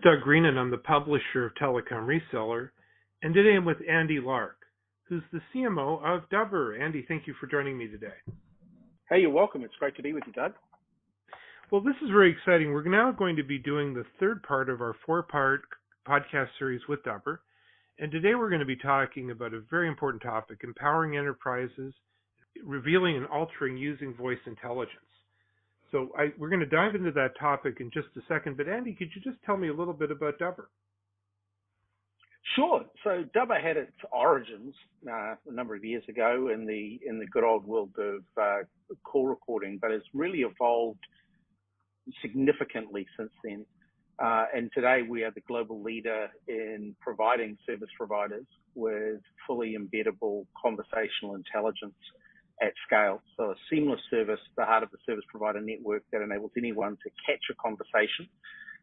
Doug Green, and I'm the publisher of Telecom Reseller. And today I'm with Andy Lark, who's the CMO of Dubber. Andy, thank you for joining me today. Hey, you're welcome. It's great to be with you, Doug. Well, this is very exciting. We're now going to be doing the third part of our four-part podcast series with Dubber. And today we're going to be talking about a very important topic, empowering enterprises, revealing and altering using voice intelligence. So we're going to dive into that topic in just a second. But Andy, could you just tell me a little bit about Dubber? Sure. So Dubber had its origins a number of years ago in the good old world of call recording, but it's really evolved significantly since then. And today we are the global leader in providing service providers with fully embeddable conversational intelligence at scale. So a seamless service, the heart of the service provider network that enables anyone to catch a conversation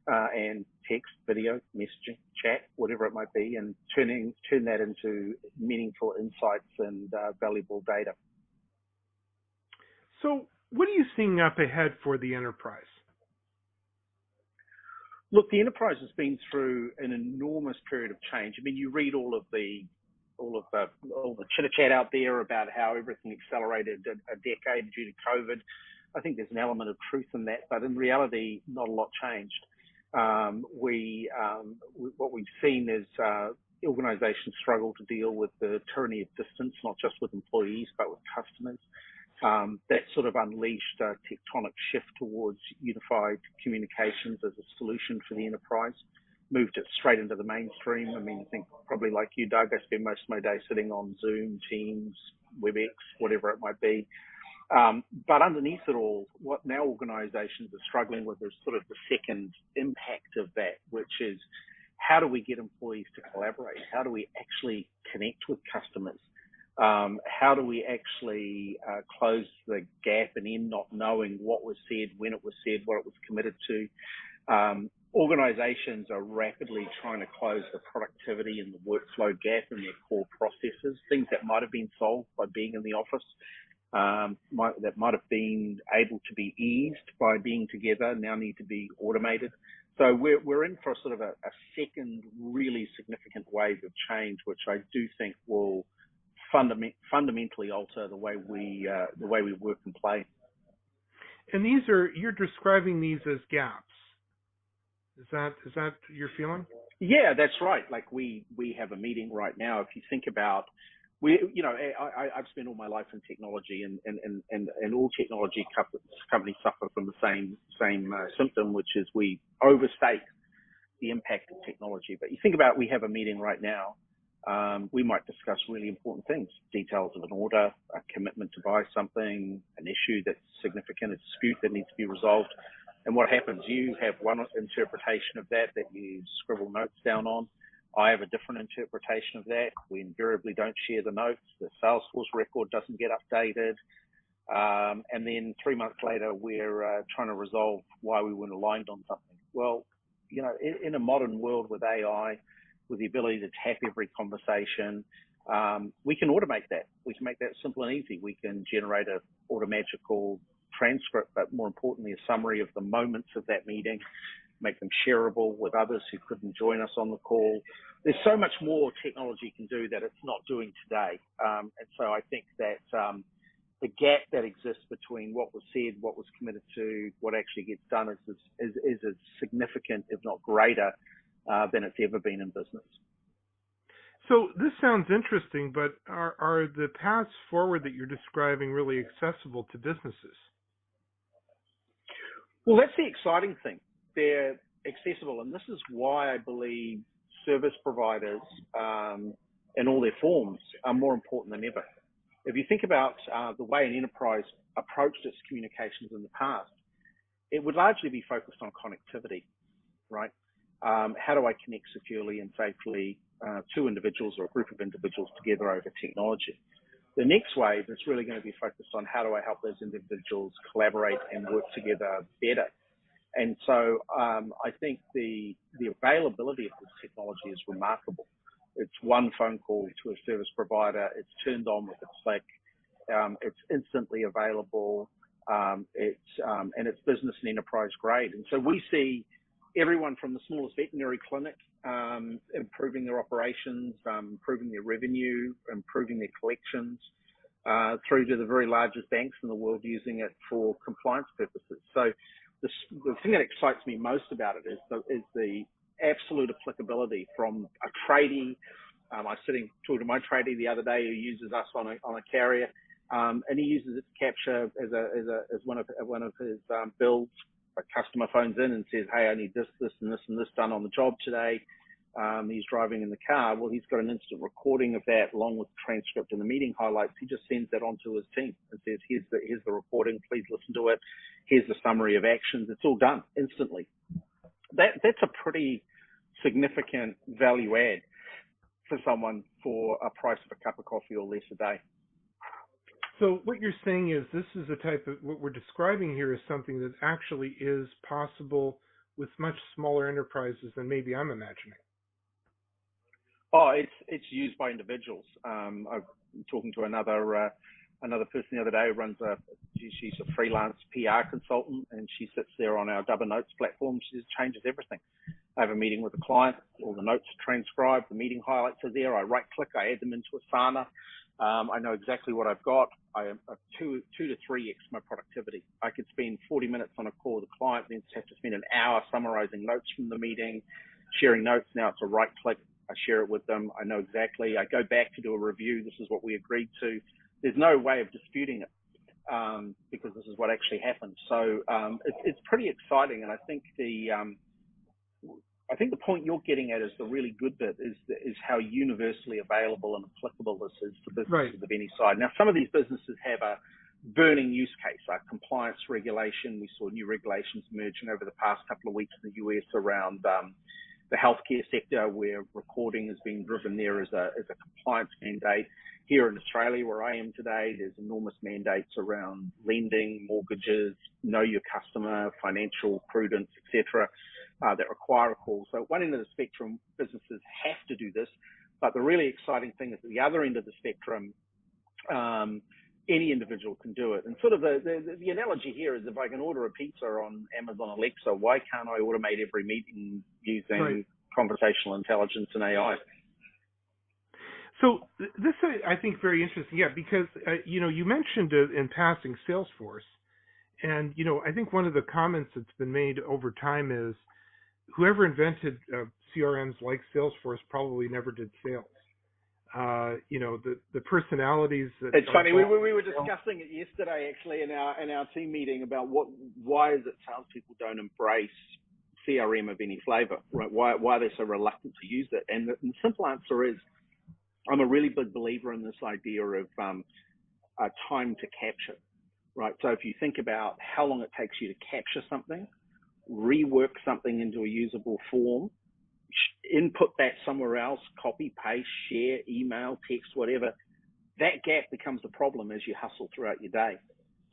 and text, video, messaging, chat, whatever it might be, and turn that into meaningful insights and valuable data. So what are you seeing up ahead for the enterprise? Look, the enterprise has been through an enormous period of change. I mean, you read all the chitter chat out there about how everything accelerated a decade due to COVID. I think there's an element of truth in that, but in reality, not a lot changed. What we've seen is organizations struggle to deal with the tyranny of distance, not just with employees, but with customers. That sort of unleashed a tectonic shift towards unified communications as a solution for the enterprise, moved it straight into the mainstream. I mean, I think probably like you, Doug, I spend most of my day sitting on Zoom, Teams, WebEx, whatever it might be. But underneath it all, what now organizations are struggling with is sort of the second impact of that, which is how do we get employees to collaborate? How do we actually connect with customers? How do we actually close the gap and in not knowing what was said, when it was said, what it was committed to? Organizations are rapidly trying to close the productivity and the workflow gap in their core processes, things that might have been solved by being in the office, that might have been able to be eased by being together, now need to be automated. So we're in for sort of a second really significant wave of change, which I do think will fundamentally alter the way we work and play. And you're describing these as gaps. Is that your feeling? Yeah, that's right. Like we have a meeting right now. If you think about, I've spent all my life in technology, and all technology companies suffer from the same symptom, which is we overstate the impact of technology. But you think about, we have a meeting right now. We might discuss really important things, details of an order, a commitment to buy something, an issue that's significant, a dispute that needs to be resolved. And what happens? You have one interpretation of that you scribble notes down on. I have a different interpretation of that. We invariably don't share the notes. The Salesforce record doesn't get updated. And then 3 months later, we're trying to resolve why we weren't aligned on something. Well, in a modern world with AI, with the ability to tap every conversation, we can automate that. We can make that simple and easy. We can generate a automagical transcript, but more importantly, a summary of the moments of that meeting, make them shareable with others who couldn't join us on the call. There's so much more technology can do that it's not doing today. And so I think that the gap that exists between what was said, what was committed to, what actually gets done is as significant, if not greater, than it's ever been in business. So this sounds interesting, but are the paths forward that you're describing really accessible to businesses? Well, that's the exciting thing. They're accessible, and this is why I believe service providers in all their forms are more important than ever. If you think about the way an enterprise approached its communications in the past, it would largely be focused on connectivity, right? How do I connect securely and safely two individuals or a group of individuals together over technology? The next wave is really going to be focused on how do I help those individuals collaborate and work together better. And so I think the availability of this technology is remarkable. It's one phone call to a service provider. It's turned on with a click. It's instantly available. And it's business and enterprise grade. And so we see everyone from the smallest veterinary clinic, improving their operations, improving their revenue, improving their collections, through to the very largest banks in the world using it for compliance purposes. So the thing that excites me most about it is the absolute applicability from a tradie. I was talking to my tradie the other day who uses us on a carrier, and he uses it to capture as one of his builds. A customer phones in and says, "Hey, I need this, and this done on the job today." He's driving in the car. Well, he's got an instant recording of that along with the transcript and the meeting highlights. He just sends that on to his team and says, here's the recording. Please listen to it. Here's the summary of actions. It's all done instantly. That's a pretty significant value add for someone for a price of a cup of coffee or less a day. So what you're saying is this is a type of, what we're describing here is something that actually is possible with much smaller enterprises than maybe I'm imagining. Oh, it's used by individuals. I'm talking to another person the other day who runs she's a freelance PR consultant, and she sits there on our Dubber Notes platform. She just changes everything. I have a meeting with a client, all the notes are transcribed, the meeting highlights are there. I right click, I add them into Asana. I know exactly what I've got. I have 2 to 3x my productivity. I could spend 40 minutes on a call with a client, then have to spend an hour summarizing notes from the meeting, sharing notes. Now it's a right click. I share it with them. I know exactly. I go back to do a review. This is what we agreed to. There's no way of disputing it because this is what actually happened. So it's pretty exciting. And I think the point you're getting at is the really good bit is how universally available and applicable this is to businesses of any size. Now, some of these businesses have a burning use case, like compliance regulation. We saw new regulations emerging over the past couple of weeks in the US around the healthcare sector, where recording is being driven there as a compliance mandate. Here in Australia, where I am today, there's enormous mandates around lending, mortgages, know your customer, financial prudence, etc., that require a call. So at one end of the spectrum, businesses have to do this, but the really exciting thing is at the other end of the spectrum, any individual can do it. And sort of the analogy here is if I can order a pizza on Amazon Alexa, why can't I automate every meeting using conversational intelligence and AI? So this I think very interesting, yeah, because you mentioned in passing Salesforce, and I think one of the comments that's been made over time is whoever invented CRMs like Salesforce probably never did sales. The personalities. It's funny. We were discussing it yesterday, actually, in our team meeting about why is it salespeople don't embrace CRM of any flavor, right? Why they're so reluctant to use it? And the simple answer is, I'm a really big believer in this idea of time to capture, right? So if you think about how long it takes you to capture something, rework something into a usable form, input that somewhere else, copy, paste, share, email, text, whatever, that gap becomes a problem as you hustle throughout your day.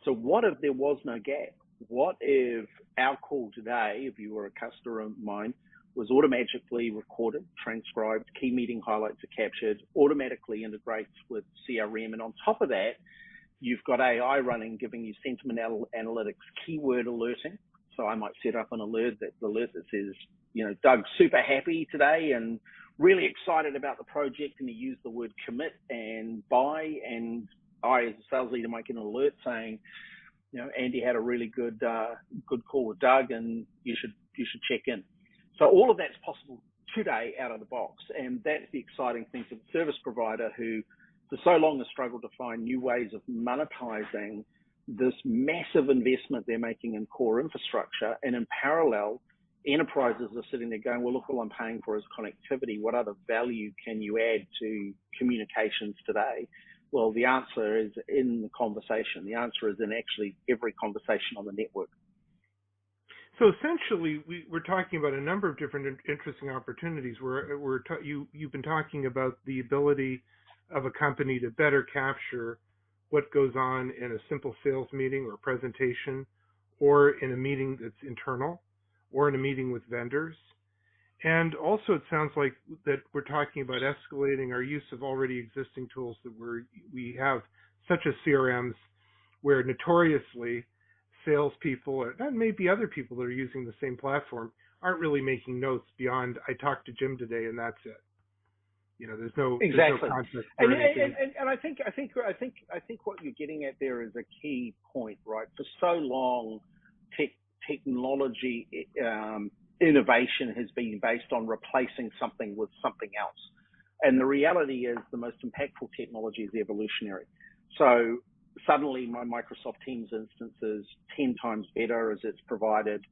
So what if there was no gap? What if our call today, if you were a customer of mine, was automatically recorded, transcribed, key meeting highlights are captured, automatically integrates with CRM, and on top of that, you've got AI running, giving you sentiment analytics, keyword alerting. So I might set up an alert that says, Doug's super happy today and really excited about the project, and he used the word commit and buy, and I, as a sales leader, might get an alert saying, Andy had a really good call with Doug, and you should check in. So all of that's possible today out of the box, and that's the exciting thing for the service provider who for so long has struggled to find new ways of monetizing this massive investment they're making in core infrastructure. And in parallel, enterprises are sitting there going, well, look, all I'm paying for is connectivity. What other value can you add to communications today? Well, the answer is in the conversation. The answer is in actually every conversation on the network. So essentially, we're talking about a number of different interesting opportunities where you've been talking about the ability of a company to better capture what goes on in a simple sales meeting or presentation, or in a meeting that's internal, or in a meeting with vendors. And also it sounds like that we're talking about escalating our use of already existing tools that we have, such as CRMs, where notoriously salespeople, and maybe other people that are using the same platform, aren't really making notes beyond I talked to Jim today and that's it. There's no Exactly. context or And, anything. and I think what you're getting at there is a key point, right? For so long, technology innovation has been based on replacing something with something else. And the reality is the most impactful technology is evolutionary. So suddenly my Microsoft Teams instance is 10 times better as it's provided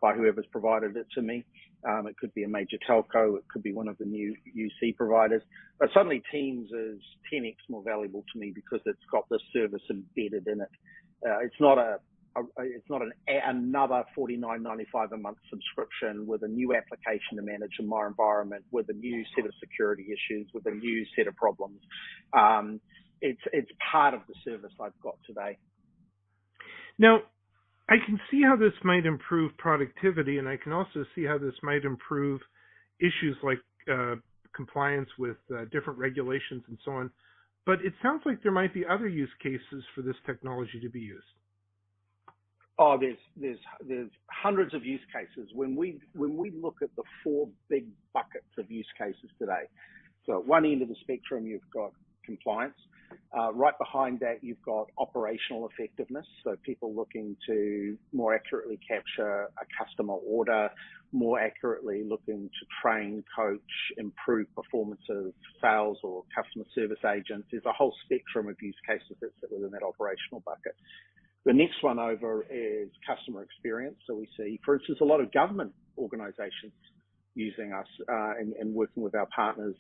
by whoever's provided it to me. It could be a major telco. It could be one of the new UC providers. But suddenly Teams is 10x more valuable to me because it's got this service embedded in it. It's not another $49.95 a month subscription with a new application to manage in my environment, with a new set of security issues, with a new set of problems. It's part of the service I've got today. Now, I can see how this might improve productivity, and I can also see how this might improve issues like compliance with different regulations and so on. But it sounds like there might be other use cases for this technology to be used. Oh, there's hundreds of use cases. When we look at the four big buckets of use cases today, so at one end of the spectrum you've got compliance. Right behind that you've got operational effectiveness, so people looking to more accurately capture a customer order, more accurately looking to train, coach, improve performance of sales or customer service agents. There's a whole spectrum of use cases that sit within that operational bucket. The next one over is customer experience. So we see, for instance, a lot of government organizations using us and working with our partners,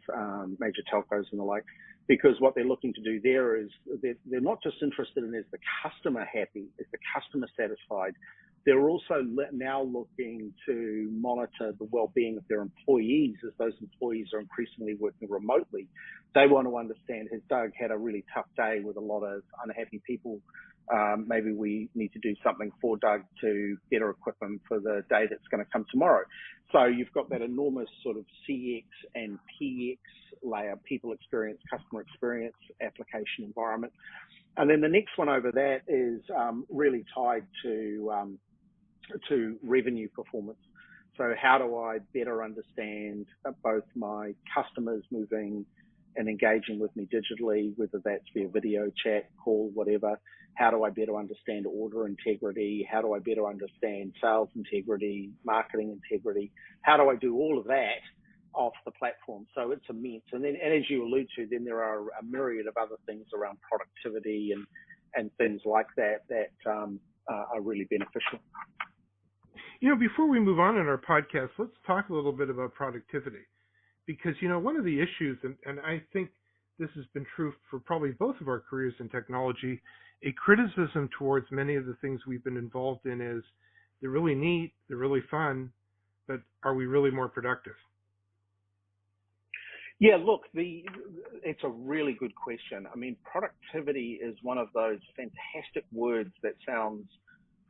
major telcos and the like, because what they're looking to do there is they're not just interested in is the customer happy, is the customer satisfied. They're also now looking to monitor the well-being of their employees as those employees are increasingly working remotely. They want to understand, has Doug had a really tough day with a lot of unhappy people? Maybe we need to do something for Doug to better equip him for the day that's going to come tomorrow. So you've got that enormous sort of CX and PX layer, people experience, customer experience, application environment. And then the next one over that is really tied to revenue performance. So how do I better understand both my customers moving and engaging with me digitally, whether that's via video, chat, call, whatever? How do I better understand order integrity? How do I better understand sales integrity, marketing integrity? How do I do all of that off the platform? So it's immense. And then, and as you allude to, then there are a myriad of other things around productivity and things like that are really beneficial. Before we move on in our podcast, let's talk a little bit about productivity. Because, one of the issues, and I think this has been true for probably both of our careers in technology, a criticism towards many of the things we've been involved in is they're really neat, they're really fun, but are we really more productive? Yeah, look, it's a really good question. I mean, productivity is one of those fantastic words that sounds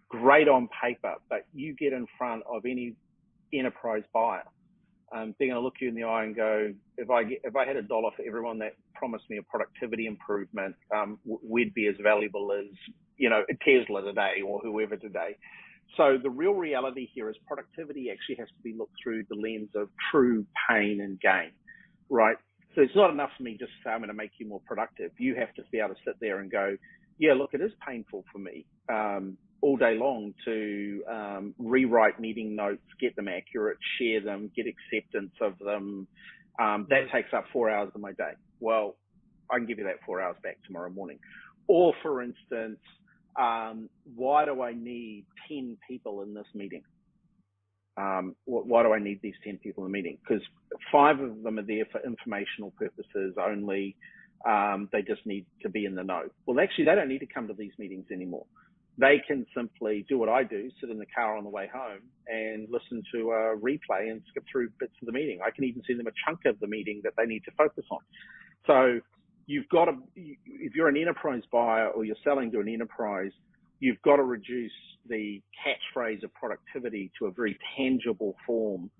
great on paper, but you get in front of any enterprise buyer. They're going to look you in the eye and go, if I had $1 for everyone that promised me a productivity improvement, we'd be as valuable as, Tesla today or whoever today. So the real reality here is productivity actually has to be looked through the lens of true pain and gain, right? So it's not enough for me just to say, I'm going to make you more productive. You have to be able to sit there and go, yeah, look, it is painful for me all day long to rewrite meeting notes, get them accurate, share them, get acceptance of them. That takes up 4 hours of my day. Well, I can give you that 4 hours back tomorrow morning. Or, for instance, why do I need 10 people in this meeting? Why do I need these 10 people in the meeting? Because 5 of them are there for informational purposes only. They just need to be in the know. Well, actually, they don't need to come to these meetings anymore. They can simply do what I do, sit in the car on the way home and listen to a replay and skip through bits of the meeting. I can even send them a chunk of the meeting that they need to focus on. So you've got to, if you're an enterprise buyer or you're selling to an enterprise, you've got to reduce the catchphrase of productivity to a very tangible form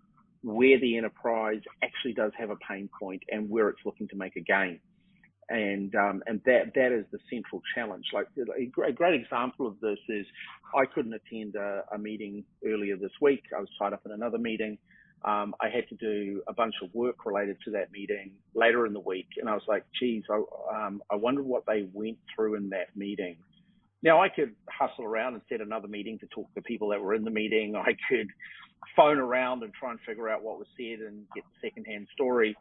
where the enterprise actually does have a pain point and where it's looking to make a gain. and that is the central challenge. Like a great example of this is I couldn't attend a meeting earlier this week. I was tied up in another meeting. I had to do a bunch of work related to that meeting later in the week, and I was like, geez, I wonder what they went through in that meeting. Now, I could hustle around and set another meeting to talk to people that were in the meeting. I could phone around and try and figure out what was said and get the secondhand story,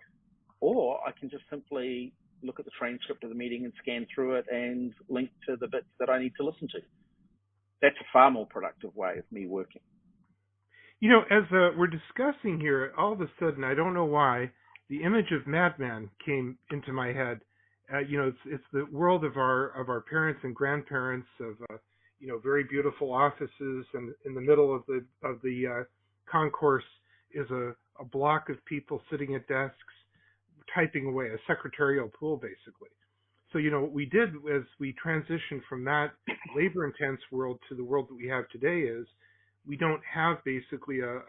or I can just simply look at the transcript of the meeting and scan through it and link to the bits that I need to listen to. That's a far more productive way of me working. You know, as we're discussing here, all of a sudden, I don't know why, the image of Madman came into my head. You know, it's the world of our parents and grandparents, of you know, very beautiful offices, and in the middle of the concourse is a block of people sitting at desks typing away, a secretarial pool basically. So, you know, what we did as we transitioned from that labor-intense world to the world that we have today is we don't have basically a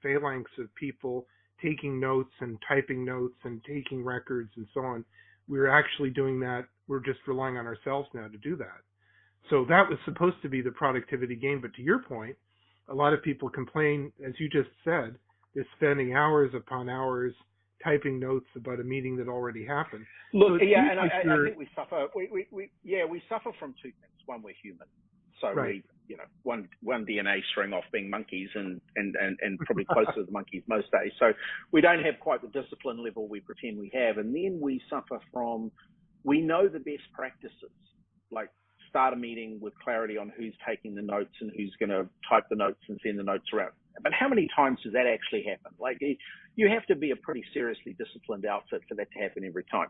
phalanx of people taking notes and typing notes and taking records and so on. We're actually doing that. We're just relying on ourselves now to do that. So that was supposed to be the productivity gain. But to your point, a lot of people complain, as you just said, they're spending hours upon hours typing notes about a meeting that already happened. Look, so yeah, and I think we suffer. We suffer from two things. One, we're human, so right. We, you know, one DNA string off being monkeys, and probably closer to the monkeys most days. So we don't have quite the discipline level we pretend we have, and then we suffer from, we know the best practices, like start a meeting with clarity on who's taking the notes and who's going to type the notes and send the notes around. But how many times does that actually happen? Like, you have to be a pretty seriously disciplined outfit for that to happen every time.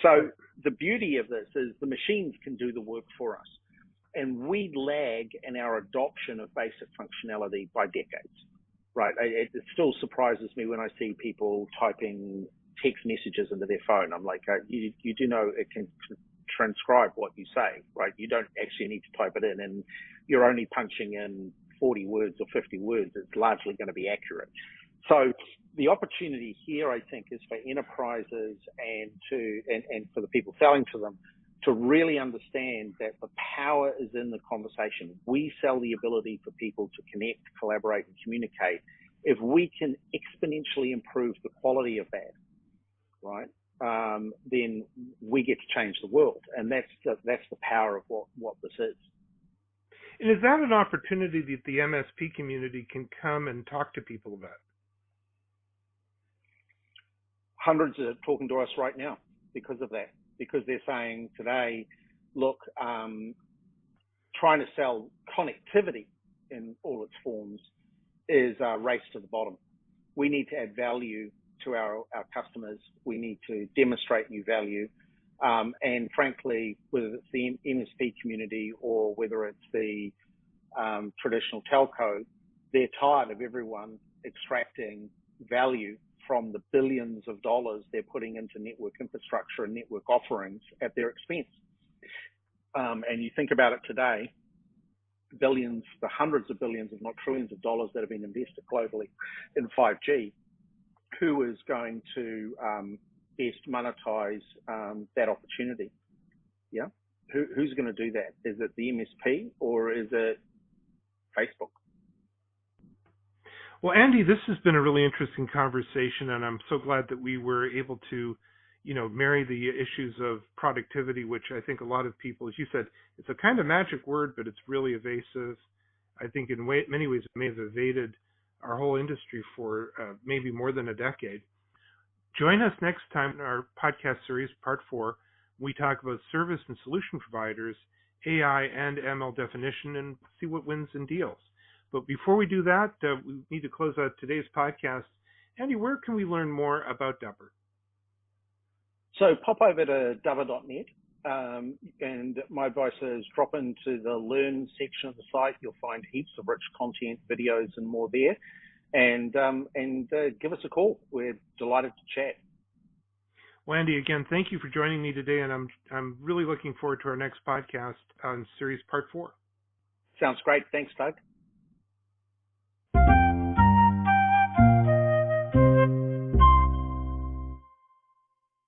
So the beauty of this is the machines can do the work for us. And we lag in our adoption of basic functionality by decades, right? It still surprises me when I see people typing text messages into their phone. I'm like, you do know it can transcribe what you say, right? You don't actually need to type it in, and you're only punching in 40 words or 50 words. It's largely going to be accurate. So the opportunity here, I think, is for enterprises and for the people selling to them to really understand that the power is in the conversation. We sell the ability for people to connect, collaborate, and communicate. If we can exponentially improve the quality of that, right, then we get to change the world, and that's the power of what this is. And is that an opportunity that the MSP community can come and talk to people about? Hundreds are talking to us right now because of that, because they're saying today, look, trying to sell connectivity in all its forms is a race to the bottom. We need to add value to our customers. We need to demonstrate new value. And frankly, whether it's the MSP community or whether it's the traditional telco, they're tired of everyone extracting value from the billions of dollars they're putting into network infrastructure and network offerings at their expense. And you think about it today, billions, the hundreds of billions, if not trillions of dollars that have been invested globally in 5G, who is going to best monetize that opportunity? Yeah, who's going to do that? Is it the MSP or is it Facebook? Well, Andy, this has been a really interesting conversation, and I'm so glad that we were able to, you know, marry the issues of productivity, which I think a lot of people, as you said, it's a kind of magic word, but it's really evasive. I think in many ways it may have evaded our whole industry for maybe more than a decade. Join us next time in our podcast series, Part 4. We talk about service and solution providers, AI and ML definition, and see what wins in deals. But before we do that, we need to close out today's podcast. Andy, where can we learn more about Dubber? So pop over to Dubber.net, and my advice is drop into the Learn section of the site. You'll find heaps of rich content, videos, and more there. And give us a call. We're delighted to chat. Well, Andy, again, thank you for joining me today, and I'm really looking forward to our next podcast on series Part 4. Sounds great. Thanks, Doug.